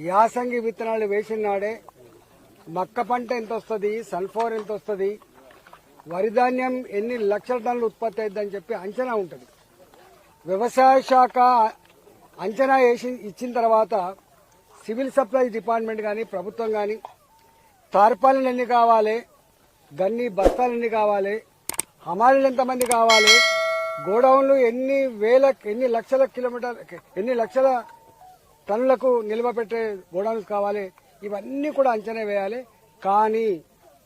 యాసంగి విత్తనాలు వేసిన నాడే మక్క పంట ఎంత వస్తుంది, సన్ఫ్లవర్ ఎంత వస్తుంది, వరి ధాన్యం ఎన్ని లక్షల టన్నులు ఉత్పత్తి అవుతుందని చెప్పి అంచనా ఉంటుంది. వ్యవసాయ శాఖ అంచనా ఇచ్చిన తర్వాత సివిల్ సప్లైస్ డిపార్ట్మెంట్ కానీ ప్రభుత్వం కానీ తార్పాలిన్ ఎన్ని కావాలి, గన్ని బస్తాలు ఎన్ని కావాలి, హమాలీలు ఎంతమంది కావాలి, గోడౌన్లు ఎన్ని లక్షల టన్నులకు నిల్వ పెట్టే గోడౌన్స్ కావాలి, ఇవన్నీ కూడా అంచనా వేయాలి. కానీ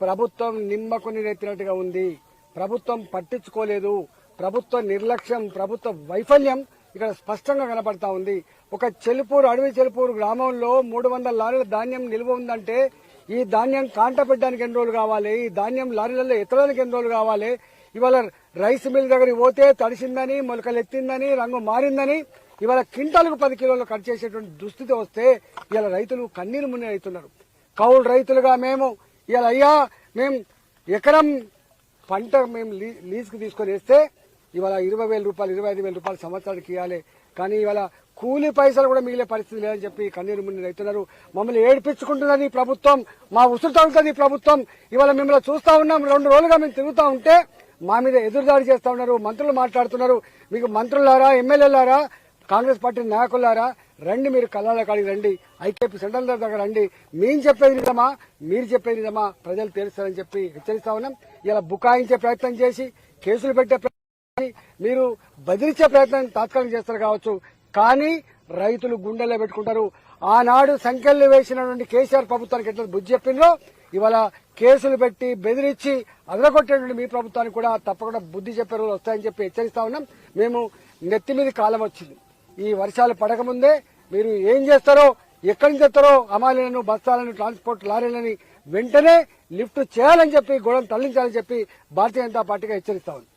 ప్రభుత్వం నిమ్మకు నీరెత్తినట్టుగా ఉంది. ప్రభుత్వం పట్టించుకోలేదు. ప్రభుత్వ నిర్లక్ష్యం, ప్రభుత్వ వైఫల్యం ఇక్కడ స్పష్టంగా కనపడతా ఉంది. ఒక అడవి చెలుపూరు గ్రామంలో 300 లారీల ధాన్యం నిల్వ ఉందంటే ఈ ధాన్యం కాంట పెట్టడానికి ఎన్ని రోజులు కావాలి, ఈ ధాన్యం లారీలలో ఎత్తడానికి ఎన్ని రోజులు కావాలి. ఇవాళ రైస్ మిల్ దగ్గరికి పోతే తడిసిందని, మొలకలు ఎత్తిందని, రంగు మారిందని ఇవాళ క్వింటాలకు 10 కిలోలు కట్ చేసేటువంటి దుస్థితి వస్తే ఇవాళ రైతులు కన్నీరు ముని అవుతున్నారు. కౌలు రైతులుగా మేము ఇవాళ మేము ఎకరం పంట మేము లీజుకు తీసుకొని వేస్తే ఇవాళ 20,000 రూపాయలు 25,000 రూపాయలు సంవత్సరానికి ఇవ్వాలి. కానీ ఇవాళ కూలీ పైసలు కూడా మిగిలే పరిస్థితి లేదని చెప్పి కన్నీరు ముని రైతున్నారు. మమ్మల్ని ఏడిపించుకుంటున్నది ఈ ప్రభుత్వం, మా ఉసురు తగులుతుంది ఈ ప్రభుత్వం. ఇవాళ మిమ్మల్ని చూస్తా ఉన్నాం, 2 రోజులుగా మేము తిరుగుతూ ఉంటే మా మీద ఎదురుదాడి చేస్తా ఉన్నారు. మంత్రులు మాట్లాడుతున్నారు. మీకు మంత్రులారా, ఎమ్మెల్యేలారా, కాంగ్రెస్ పార్టీ నాయకులారా, రండి, మీరు కళ్ళ కాడికి రండి, ఐకేపీ సెంట్రల్ దగ్గర రండి. మేము చెప్పేది నిజమా, మీరు చెప్పేది నిజమా, ప్రజలు తెలుస్తారని చెప్పి హెచ్చరిస్తా ఉన్నాం. ఇలా బుకాయించే ప్రయత్నం చేసి, కేసులు పెట్టే ప్రయత్నం, మీరు బదిలిచ్చే ప్రయత్నం తాత్కాలిక చేస్తారు కావచ్చు, కానీ రైతులు గుండెల్లో పెట్టుకుంటారు. ఆనాడు సంఖ్యలు వేసినటువంటి కేసీఆర్ ప్రభుత్వానికి ఎట్లా బుద్ధి చెప్పిందో ఇవాళ కేసులు పెట్టి బెదిరించి అదరగొట్టేటువంటి మీ ప్రభుత్వానికి కూడా తప్పకుండా బుద్ధి చెప్పే రోజులు వస్తాయని చెప్పి హెచ్చరిస్తా ఉన్నాం. మేము నెత్తి మీద కాలం వచ్చింది. ఈ వర్షాలు పడకముందే మీరు ఏం చేస్తారో, ఎక్కడి నుంచి తెస్తారో హమాలీలను, బస్తాలను, ట్రాన్స్పోర్ట్ లారీలని వెంటనే లిఫ్ట్ చేయాలని చెప్పి, గొడవను తరలించాలని చెప్పి భారతీయ జనతా పార్టీగా హెచ్చరిస్తా ఉంది.